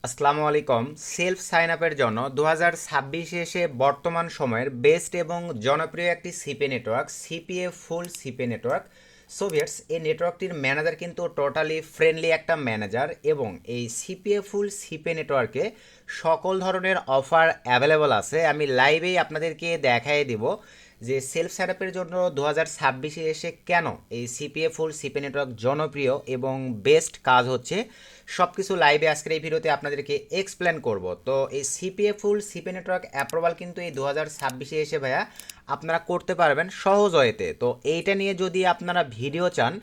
আসসালামু আলাইকুম। Self sign আপের জন্য 2026 এসে বর্তমান সময়ের বেস্ট এবং জনপ্রিয় একটি সিপি নেটওয়ার্ক, সিপিএ ফুল সিপি নেটওয়ার্ক। সোভিয়েটস এই নেটওয়ার্কটির ম্যানেজার কিন্তু টোটালি ফ্রেন্ডলি একটা ম্যানেজার, এবং এই সিপিএ ফুল সিপি নেটওয়ার্কে সকল ধরনের অফার অ্যাভেলেবল আছে। আমি লাইভেই আপনাদেরকে দেখাই দিব যে সেলফ সেটআপের জন্য 2026 এসে কেন এই সিপিএ ফুল সিপি নেটওয়ার্ক জনপ্রিয় এবং বেস্ট কাজ হচ্ছে, সব কিছু লাইভে আজকের এই ভিডিওতে আপনাদেরকে এক্সপ্লেন করব। তো এই সিপিএ ফুল সিপি নেটওয়ার্ক অ্যাপ্রুভাল কিন্তু এই 2026 এসে ভাইয়া আপনারা করতে পারবেন সহজ ওয়েতে। তো এইটা নিয়ে যদি আপনারা ভিডিও চান,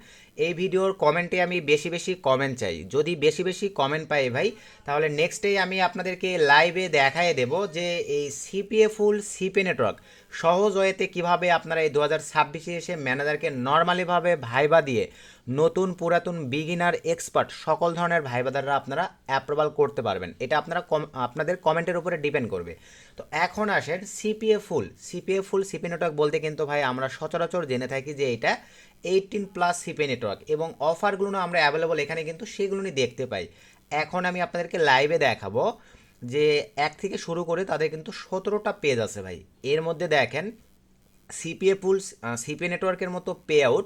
এই ভিডিওর কমেন্টে আমি বেশি বেশি কমেন্ট চাই। যদি বেশি বেশি কমেন্ট পাই ভাই, তাহলে নেক্সট ডে আমি আপনাদেরকে লাইভে দেখাই দেব যে এই সিপিএ ফুল সিপি নেটওয়ার্ক সহজ ওয়েতে কীভাবে আপনারা এই 2026 এসে ম্যানেজারকে নর্মালিভাবে ভাইবা দিয়ে নতুন পুরাতন বিগিনার এক্সপার্ট সকল ধরনের ভাইবাদাররা আপনারা অ্যাপ্রুভাল করতে পারবেন। এটা আপনারা আপনাদের কমেন্টের উপরে ডিপেন্ড করবে। তো এখন আসেন সিপিএ ফুল সিপি নেটওয়ার্ক বলতে কিন্তু ভাই আমরা সচরাচর জেনে থাকি যে এটা 18+ সিপি নেটওয়ার্ক, এবং অফারগুলো আমরা অ্যাভেলেবল এখানে কিন্তু সেগুলো নিয়ে দেখতে পাই। এখন আমি আপনাদেরকে লাইভে দেখাবো যে এক থেকে শুরু করে তাদের কিন্তু 17টা পেজ আছে ভাই। এর মধ্যে দেখেন সিপিএ পুল সিপিএ নেটওয়ার্কের মতো পে আউট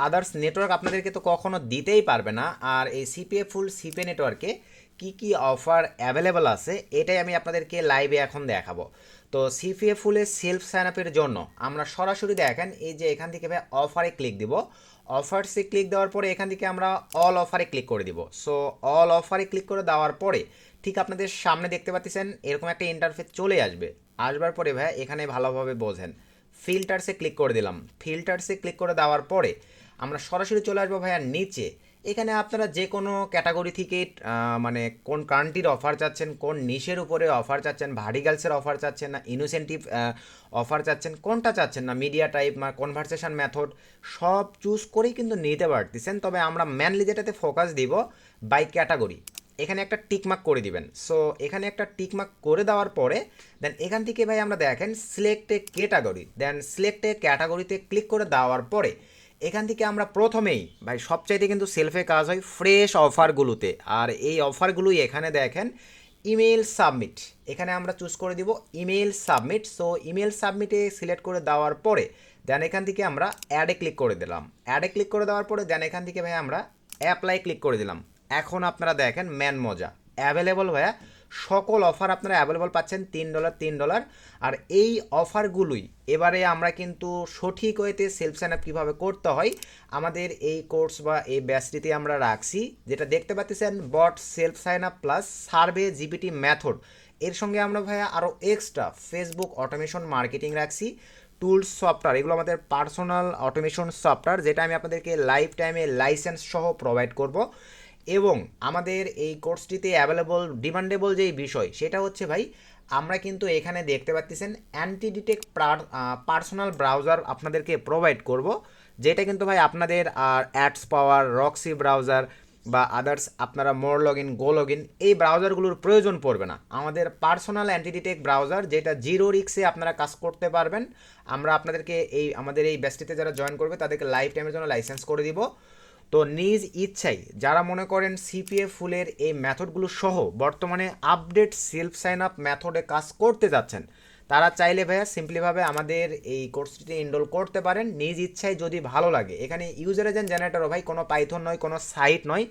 আদার্স নেটওয়ার্ক আপনাদেরকে তো কখনো দিতেই পারবে না। আর এই সিপিএ ফুল সিপিএ নেটওয়ার্কে কি কি অফার অ্যাভেলেবল আছে এটাই আমি আপনাদেরকে লাইভে এখন দেখাবো। তো সিপিএ ফুলের সেলফ সাইন আপের জন্য আমরা সরাসরি দেখেন এই যে এখান থেকে ভাই অফারে ক্লিক দিব। অফারসে ক্লিক দেওয়ার পরে এখান থেকে আমরা অল অফারে ক্লিক করে দিব। সো অল অফারে ক্লিক করে দেওয়ার পরে ঠিক আপনাদের সামনে দেখতে পাচ্ছেন এরকম একটা ইন্টারফেস চলে আসবে। আসবার পরে ভাই এখানে ভালোভাবে বোঝেন, ফিল্টারসে ক্লিক করে দিলাম। ফিল্টারসে ক্লিক করে দেওয়ার পরে আমরা সরাসরি চলে আসবো ভাইয়া নিচে। এখানে আপনারা যে কোনো ক্যাটাগরি থেকে মানে কোন কান্ট্রির অফার চাচ্ছেন, কোন নিশের উপরে অফার চাচ্ছেন, ভারী গার্লসের অফার চাচ্ছেন না ইনোসেন্টিভ অফার চাচ্ছেন, কোনটা চাচ্ছেন না মিডিয়া টাইপ বা কনভারসেশন মেথড, সব চুজ করেই কিন্তু নিতে পারতেছেন। তবে আমরা মেনলি যেটাতে ফোকাস দিব বাই ক্যাটাগরি, এখানে একটা টিকমার্ক করে দিবেন। সো এখানে একটা টিকমার্ক করে দেওয়ার পরে দেন এখান থেকে ভাই আমরা দেখেন select a category, then select a ক্যাটাগরিতে ক্লিক করে দেওয়ার পরে এখান থেকে আমরা প্রথমেই ভাই সবচাইতে কিন্তু সেলফে কাজ হয় ফ্রেশ অফারগুলোতে। আর এই অফারগুলোই এখানে দেখেন ইমেল সাবমিট, এখানে আমরা চুজ করে দিব ইমেল সাবমিট। সো ইমেল সাবমিটে সিলেক্ট করে দেওয়ার পরে দেন এখান থেকে আমরা অ্যাডে ক্লিক করে দিলাম। অ্যাডে ক্লিক করে দেওয়ার পরে দেন এখান থেকে ভাই আমরা অ্যাপ্লাই ক্লিক করে দিলাম। এখন আপনারা দেখেন ম্যান মজা অ্যাভেলেবল ভাইয়া, সকল অফার আপনারা অ্যাভেলেবল পাচ্ছেন $3। আর এই অফারগুলোই এবারে আমরা কিন্তু সঠিক ওয়েতে সেলফ সাইন আপ কীভাবে করতে হয় আমাদের এই কোর্স বা এই ব্যাচটিতে আমরা রাখছি। যেটা দেখতে পাচ্ছেন bot self sign up plus survey GPT method, এর সঙ্গে আমরা ভাইয়া আরও এক্সট্রা ফেসবুক অটোমেশন মার্কেটিং রাখছি, টুলস সফটওয়্যার, এগুলো আমাদের পার্সোনাল অটোমেশন সফটওয়্যার যেটা আমি আপনাদেরকে লাইফ টাইমে লাইসেন্স সহ প্রোভাইড করব। এবং আমাদের এই কোর্সটিতে অ্যাভেলেবল ডিমান্ডেবল যেই বিষয় সেটা হচ্ছে ভাই আমরা কিন্তু এখানে দেখতে পাচ্ছেন অ্যান্টি ডিটেক্ট পার্সোনাল ব্রাউজার আপনাদেরকে প্রোভাইড করব, যেটা কিন্তু ভাই আপনাদের আর অ্যাডস পাওয়ার রক্সি ব্রাউজার বা আদার্স আপনারা more log in go log in এই ব্রাউজারগুলোর প্রয়োজন পড়বে না। আমাদের পার্সোনাল অ্যান্টি ডিটেক্ট ব্রাউজার যেটা জিরো রিক্সে আপনারা কাজ করতে পারবেন, আমরা আপনাদেরকে এই আমাদের এই ব্যাচটিতে যারা জয়েন করবে তাদেরকে লাইফ টাইমের জন্য লাইসেন্স করে দিব। তো নিজ ইচ্ছাই যারা মনে করেন সিপিএ ফুলের এই মেথডগুলো সহ বর্তমানে আপডেট সেলফ সাইন আপ মেথডে কাজ করতে যাচ্ছেন, তারা চাইলে ভাইয়া সিম্পলিভাবে আমাদের এই কোর্সটিতে এনরোল করতে পারেন নিজ ইচ্ছায় যদি ভালো লাগে। এখানে ইউজার এজেন্ট জেনারেটরও ভাই কোনো পাইথন নয়, কোনো সাইট নয়,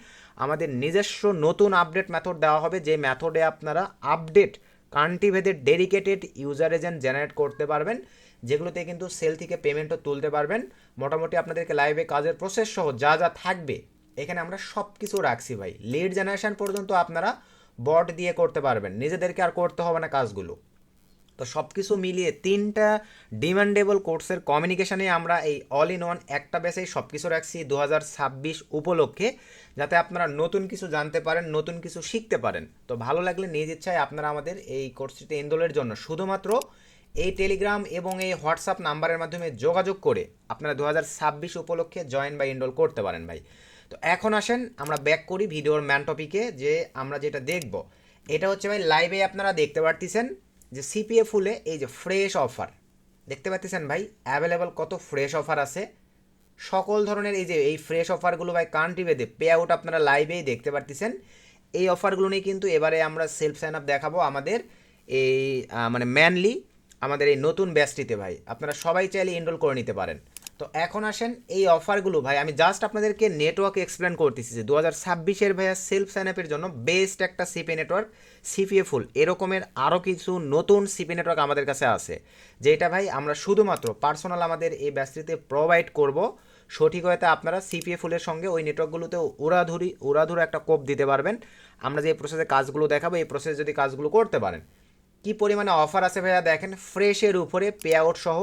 আমাদের নিজস্ব নতুন আপডেট মেথড দেওয়া হবে যে মেথডে আপনারা আপডেট কান্ট্রিভেদে ডেডিকেটেড ইউজার এজেন্ট জেনারেট করতে পারবেন, যেগুলোতে কিন্তু সেল থেকে পেমেন্টও তুলতে পারবেন। মোটামুটি আপনাদেরকে লাইভে কাজের প্রসেস সহ যা যা থাকবে এখানে আমরা সব কিছু রাখছি ভাই। লিড জেনারেশন পর্যন্ত আপনারা বট দিয়ে করতে পারবেন, নিজেদেরকে আর করতে হবে না কাজগুলো। তো সব কিছু মিলিয়ে 3টা ডিমান্ডেবল কোর্সের কমিউনিকেশানে আমরা এই অল ইন ওয়ান একটা বেসেই সব কিছু রাখছি 2026 উপলক্ষে, যাতে আপনারা নতুন কিছু জানতে পারেন, নতুন কিছু শিখতে পারেন। তো ভালো লাগলে নিজ ইচ্ছায় আপনারা আমাদের এই কোর্সটিতে এনরোলের জন্য শুধুমাত্র এই টেলিগ্রাম এবং এই হোয়াটসঅ্যাপ নাম্বারের মাধ্যমে যোগাযোগ করে আপনারা 2026 উপলক্ষে জয়েন বা এনরোল করতে পারেন ভাই। তো এখন আসেন আমরা ব্যাক করি ভিডিওর ম্যান টপিকে, যে আমরা যেটা দেখব এটা হচ্ছে ভাই লাইভে আপনারা দেখতে পারতেছেন যে সিপিএ ফুলে এই যে ফ্রেশ অফার দেখতে পাচ্ছেন ভাই অ্যাভেলেবল কত ফ্রেশ অফার আছে। সকল ধরনের এই যে এই ফ্রেশ অফারগুলো ভাই কান্ট্রি ভেদে পে আউট আপনারা লাইভেই দেখতে পারতেছেন। এই অফারগুলো নিয়ে কিন্তু এবারে আমরা সেলফ সাইন আপ দেখাবো আমাদের এই মানে ম্যানলি আমাদের এই নতুন ব্যাচটিতে ভাই। আপনারা সবাই চাইলে এনরোল করে নিতে পারেন। তো এখন আসেন এই অফারগুলো ভাই, আমি জাস্ট আপনাদেরকে নেটওয়ার্ক এক্সপ্লেন করতেছি যে 2026-এর ভাইয়া সেলফ সাইন আপের জন্য বেস্ট একটা সিপি নেটওয়ার্ক, সিপিএ ফুল এরকমের আরও কিছু নতুন সিপি নেটওয়ার্ক আমাদের কাছে আছে, যেটা ভাই আমরা শুধুমাত্র পার্সোনাল আমাদের এই ব্যাচটিতে প্রোভাইড করব। সঠিক হয়তো আপনারা সিপিএ ফুলের সঙ্গে ওই নেটওয়ার্কগুলোতে উড়াধুরা একটা কোপ দিতে পারবেন। আমরা যে প্রসেসে কাজগুলো দেখাবো, এই প্রসেসে যদি কাজগুলো করতে পারেন, কি পরিমাণে অফার আছে ভাইয়া দেখেন। ফ্রেশের উপরে পে আউট সহ,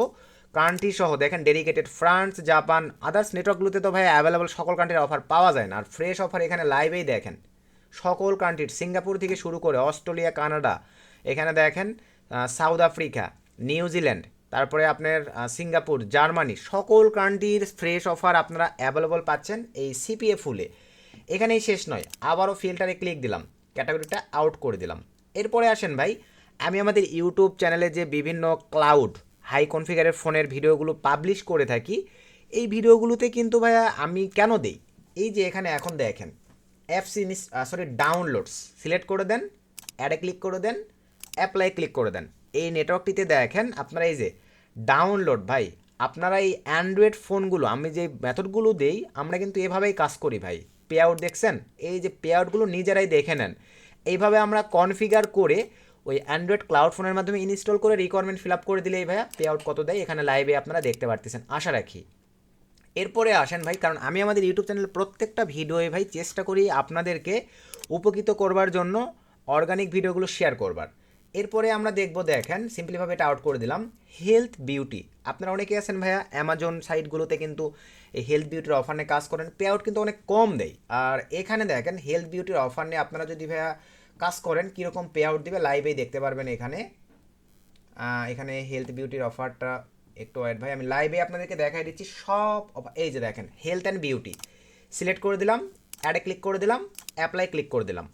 কান্ট্রি সহ দেখেন, ডেডিকেটেড ফ্রান্স, জাপান, আদার্স নেটওয়ার্কগুলোতে তো ভাই অ্যাভেলেবল সকল কান্ট্রির অফার পাওয়া যায় না। আর ফ্রেশ অফার এখানে লাইভেই দেখেন সকল কান্ট্রির, সিঙ্গাপুর থেকে শুরু করে অস্ট্রেলিয়া, কানাডা, এখানে দেখেন সাউথ আফ্রিকা, নিউজিল্যান্ড, তারপরে আপনার সিঙ্গাপুর, জার্মানি, সকল কান্ট্রির ফ্রেশ অফার আপনারা অ্যাভেলেবল পাচ্ছেন এই সিপিএ ফুলে। এখানেই শেষ নয়, আবারও ফিল্টারে ক্লিক দিলাম, ক্যাটাগরিটা আউট করে দিলাম। এরপরে আসেন ভাই, আমি আমাদের ইউটিউব চ্যানেলে যে বিভিন্ন ক্লাউড হাই কনফিগারের ফোনের ভিডিওগুলো পাবলিশ করে থাকি, এই ভিডিওগুলোতে কিন্তু ভাইয়া আমি কেন দেই, এই যে এখানে এখন দেখেন ডাউনলোডস সিলেক্ট করে দেন, অ্যাডে ক্লিক করে দেন, অ্যাপ্লাই ক্লিক করে দেন। এই নেটওয়ার্কটিতে দেখেন আপনারা এই যে ডাউনলোড ভাই, আপনারা এই অ্যান্ড্রয়েড ফোনগুলো আমি যে মেথডগুলো দেই আমরা কিন্তু এভাবেই কাজ করি ভাই। পে আউট দেখছেন, এই যে পে আউটগুলো নিজেরাই দেখে নেন। এইভাবে আমরা কনফিগার করে ওই অ্যান্ড্রয়েড ক্লাউড ফোনের মাধ্যমে ইনস্টল করে রিকোয়ারমেন্ট ফিল আপ করে দিলেই ভাইয়া পে আউট কত দেয় এখানে লাইভে আপনারা দেখতে পারতেছেন, আশা রাখি। এরপরে আসেন ভাই, কারণ আমি আমাদের ইউটিউব চ্যানেলে প্রত্যেকটা ভিডিওয়ে ভাই চেষ্টা করি আপনাদেরকে উপকৃত করবার জন্য অর্গানিক ভিডিওগুলো শেয়ার করবার। এরপরে আমরা দেখব, দেখেন সিম্পলিভাবে এটা আউট করে দিলাম, হেলথ বিউটি। আপনারা অনেকে আছেন ভাইয়া অ্যামাজন সাইটগুলোতে কিন্তু এই হেলথ বিউটির অফার নিয়ে কাজ করেন, পে আউট কিন্তু অনেক কম দেয়। আর এখানে দেখেন হেলথ বিউটির অফার নিয়ে আপনারা যদি ভাইয়া কাজ করেন কীরকম পে আউট দিবে লাইভেই দেখতে পারবেন। এখানে এখানে হেলথ বিউটির অফারটা একটু ওয়েট ভাই, আমি লাইভে আপনাদেরকে দেখাই দিচ্ছি সব। এই যে দেখেন হেলথ অ্যান্ড বিউটি সিলেক্ট করে দিলাম, অ্যাডে ক্লিক করে দিলাম, অ্যাপ্লাই ক্লিক করে দিলাম।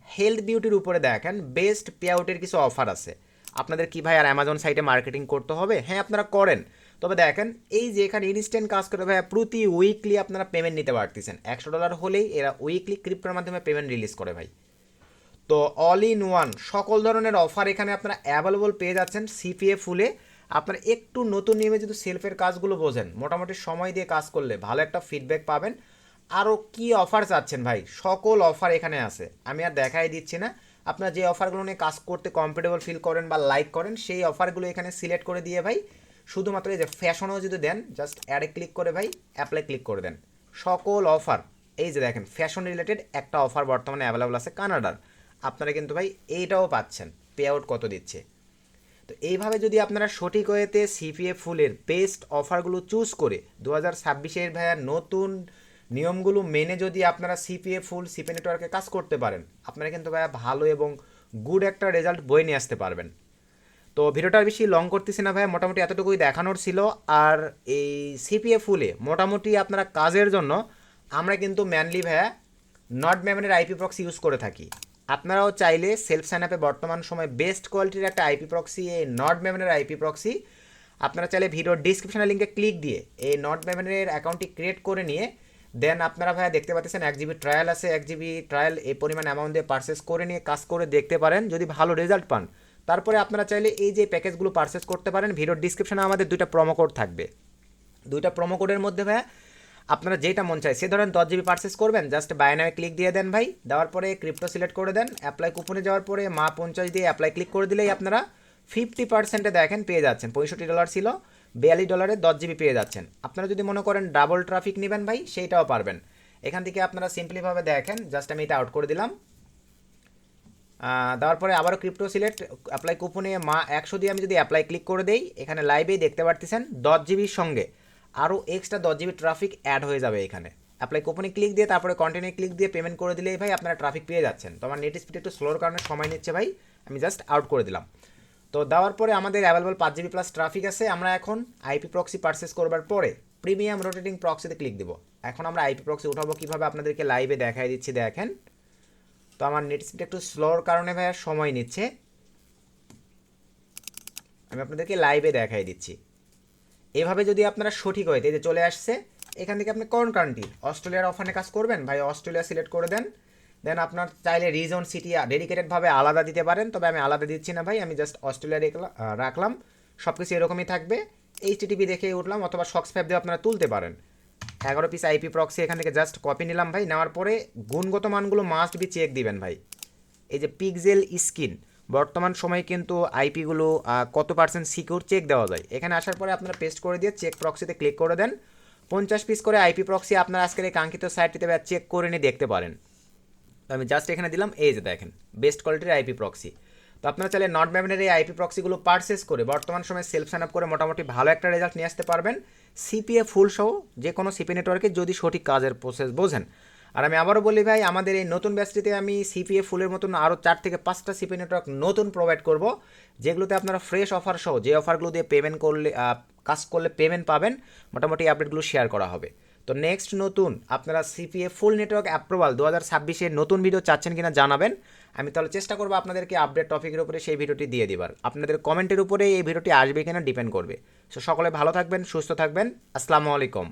হেলথ বিউটির উপরে দেখেন বেস্ট পে আউটের কিছু অফার আছে। আপনাদের কি ভাই আর অ্যামাজন সাইটে মার্কেটিং করতে হবে? হ্যাঁ আপনারা করেন, তবে দেখেন এই যে এখানে ইনস্ট্যান্ট কাজ করে ভাই, প্রতি উইকলি আপনারা পেমেন্ট নিতে পারতেছেন। $100 হলেই এরা উইকলি ক্রিপ্টোর মাধ্যমে পেমেন্ট রিলিজ করে ভাই। তো অল ইন ওয়ান সকল ধরনের অফার এখানে আপনারা অ্যাভেলেবল পেয়ে যাচ্ছেন সিপিএ ফুলে। আপনারা একটু নতুন নিয়মে যদি সেলফের কাজগুলো বোঝেন, মোটামুটি সময় দিয়ে কাজ করলে ভালো একটা ফিডব্যাক পাবেন। আরও কি অফার চাচ্ছেন ভাই, সকল অফার এখানে আছে, আমি আর দেখাই দিচ্ছি না। আপনারা যে অফারগুলো নিয়ে কাজ করতে কমফোর্টেবল ফিল করেন বা লাইক করেন, সেই অফারগুলো এখানে সিলেক্ট করে দিয়ে ভাই শুধুমাত্র এই যে ফ্যাশনও যদি দেন, জাস্ট অ্যাডে ক্লিক করে ভাই অ্যাপ্লাই ক্লিক করে দেন। সকল অফার এই যে দেখেন ফ্যাশন রিলেটেড একটা অফার বর্তমানে অ্যাভেলেবল আছে কানাডার, আপনারা কিন্তু ভাই এইটাও পাচ্ছেন, পে আউট কত দিচ্ছে। তো এইভাবে যদি আপনারা সঠিক ওয়েতে সিপিএ ফুলের বেস্ট অফারগুলো চুজ করে 2026-এর ভাইয়া নতুন নিয়মগুলো মেনে যদি আপনারা সিপিএ ফুল সিপি নেটওয়ার্কে কাজ করতে পারেন, আপনারা কিন্তু ভাইয়া ভালো এবং গুড একটা রেজাল্ট বয়ে নিয়ে আসতে পারবেন। তো ভিডিওটা বেশি লং করতেছি না ভাইয়া, মোটামুটি এতটুকুই দেখানোর ছিল। আর এই সিপিএ ফুলে মোটামুটি আপনারা কাজের জন্য আমরা কিন্তু ম্যানলি ভাইয়া নট মেমনের আইপি প্রক্সি ইউজ করে থাকি। আপনারাও চাইলে সেলফ সাইন আপে বর্তমান সময় বেস্ট কোয়ালিটির একটা আইপি প্রক্সি, এই নট মেমনের আইপি প্রক্সি, আপনারা চাইলে ভিডিওর ডিসক্রিপশনের লিঙ্কে ক্লিক দিয়ে এই নট মেমনের অ্যাকাউন্টটি ক্রিয়েট করে নিয়ে দেন আপনারা ভাইয়া দেখতে পাচ্ছেন 1 GB ট্রায়াল আছে, 1 GB ট্রায়াল এই পরিমাণ অ্যামাউন্ট দিয়ে পারচেস করে নিয়ে কাজ করে দেখতে পারেন, যদি ভালো রেজাল্ট পান তারপরে আপনারা চাইলে এই যে প্যাকেজগুলো পারচেস করতে পারেন। ভিডিওর ডিসক্রিপশনে আমাদের 2টা প্রোমো কোড থাকবে, 2টা প্রোমো কোডের মধ্যে ভাইয়া আপনারা যেটা মন চায়, সে ধরেন 10 GB পারচেস করবেন, জাস্ট বাই নামে ক্লিক দিয়ে দেন ভাই, দেওয়ার পরে ক্রিপ্টো সিলেক্ট করে দেন, অ্যাপ্লাই কুপনে যাওয়ার পরে মা 50 দিয়ে অ্যাপ্লাই ক্লিক করে দিলেই আপনারা 50%-এ দেখেন পেয়ে যাচ্ছেন। $65 ছিল, $42 10 GB পেয়ে যাচ্ছেন। আপনারা যদি মনে করেন ডাবল ট্রাফিক নেবেন ভাই, সেইটাও পারবেন। এখান থেকে আপনারা সিম্পলিভাবে দেখেন, জাস্ট আমি এটা আউট করে দিলাম, দেওয়ার পরে আবারও ক্রিপ্টো সিলেক্ট, অ্যাপ্লাই কুপনে মা 100 দিয়ে আমি যদি অ্যাপ্লাই ক্লিক করে দেই, এখানে লাইভেই দেখতে পারতেছেন 10 GBর সঙ্গে আরও এক্সট্রা 10 GB ট্রাফিক অ্যাড হয়ে যাবে এখানে। অ্যাপ্লাই কুপনে ক্লিক দিয়ে তারপরে কন্টিনিউ ক্লিক দিয়ে পেমেন্ট করে দিলেই ভাই আপনারা ট্রাফিক পেয়ে যাচ্ছেন। তো আমার নেট স্পিড একটু স্লোর কারণে সময় নিচ্ছে ভাই, আমি জাস্ট আউট করে দিলাম। তো দেওয়ার পরে আমাদের অ্যাভেলেবল 5 GB প্লাস ট্রাফিক আছে। আমরা এখন আইপি প্রক্সি পারচেস করবার পরে প্রিমিয়াম রোটেটিং প্রক্সিতে ক্লিক দেবো। এখন আমরা আইপি প্রক্সি উঠাবো কীভাবে আপনাদেরকে লাইভে দেখাই দিচ্ছি, দেখেন। তো আমার নেট স্পিড একটু স্লোর কারণে ভাইয়া সময় নিচ্ছে, আমি আপনাদেরকে লাইভে দেখাই দিচ্ছি। এভাবে যদি আপনারা সঠিক হইতে যে চলে আসছে, এখান থেকে আপনি কোন কান্ট্রি, অস্ট্রেলিয়ার অফারে কাজ করবেন ভাই, অস্ট্রেলিয়া সিলেক্ট করে দেন, দেন আপনার চাইলে রিজন সিটি ডেডিকেটেডভাবে আলাদা দিতে পারেন, তবে আমি আলাদা দিচ্ছি না ভাই, আমি জাস্ট অস্ট্রেলিয়া রাখলাম। সব কিছু এরকমই থাকবে। এইচটিটিপি দেখে উঠলাম, অথবা শক্স ফাইভ দিয়ে আপনারা তুলতে পারেন। 11 পিস আইপি প্রক্সি এখান থেকে জাস্ট কপি নিলাম ভাই। নেওয়ার পরে গুণগত মানগুলো মাস্ট বি চেক দিবেন ভাই। এই যে পিক্সেল স্কিন, বর্তমান সময়ে কিন্তু আইপিগুলো কত পার্সেন্ট সিকিউর চেক দেওয়া যায়। এখানে আসার পরে আপনারা পেস্ট করে দিয়ে চেক প্রক্সিতে ক্লিক করে দেন। 50 পিস করে আইপি প্রক্সি আপনার আজকের এই কাঙ্ক্ষিত সাইটটিতে চেক করে নিয়ে দেখতে পারেন। তো আমি জাস্ট এখানে দিলাম, এই যে দেখেন বেস্ট কোয়ালিটির আইপি প্রক্সি। তো আপনারা চাইলে নট ম্যাভেনের এই আইপি প্রক্সিগুলো পারচেস করে বর্তমান সময়ে সেলফ সাইন আপ করে মোটামুটি ভালো একটা রেজাল্ট নিয়ে আসতে পারবেন, সিপিএ ফুল সহ যে কোনো সিপি নেটওয়ার্কে, যদি সঠিক কাজের প্রসেস বোঝেন। আর আমি আবারও বলি ভাই, আমাদের এই নতুন ব্যাচটিতে আমি সিপিএ ফুলের মতন আরও 4 থেকে 5টা সিপি নেটওয়ার্ক নতুন প্রোভাইড করব, যেগুলোতে আপনারা ফ্রেশ অফার সহ, যে অফারগুলো দিয়ে পেমেন্ট করলে কাজ করলে পেমেন্ট পাবেন, মোটামুটি আপডেটগুলো শেয়ার করা হবে। তো নেক্সট নতুন আপনারা সিপিএ ফুল নেটওয়ার্ক অ্যাপ্রুভাল 2026 নতুন ভিডিও চাচ্ছেন কিনা জানাবেন। আমি তাহলে চেষ্টা করবো আপনাদেরকে আপডেট টপিকের উপরে সেই ভিডিওটি দিয়ে দিবার। আপনাদের কমেন্টের উপরে এই ভিডিওটি আসবে কিনা ডিপেন্ড করবে। সো সকলে ভালো থাকবেন, সুস্থ থাকবেন। আসসালামু আলাইকুম।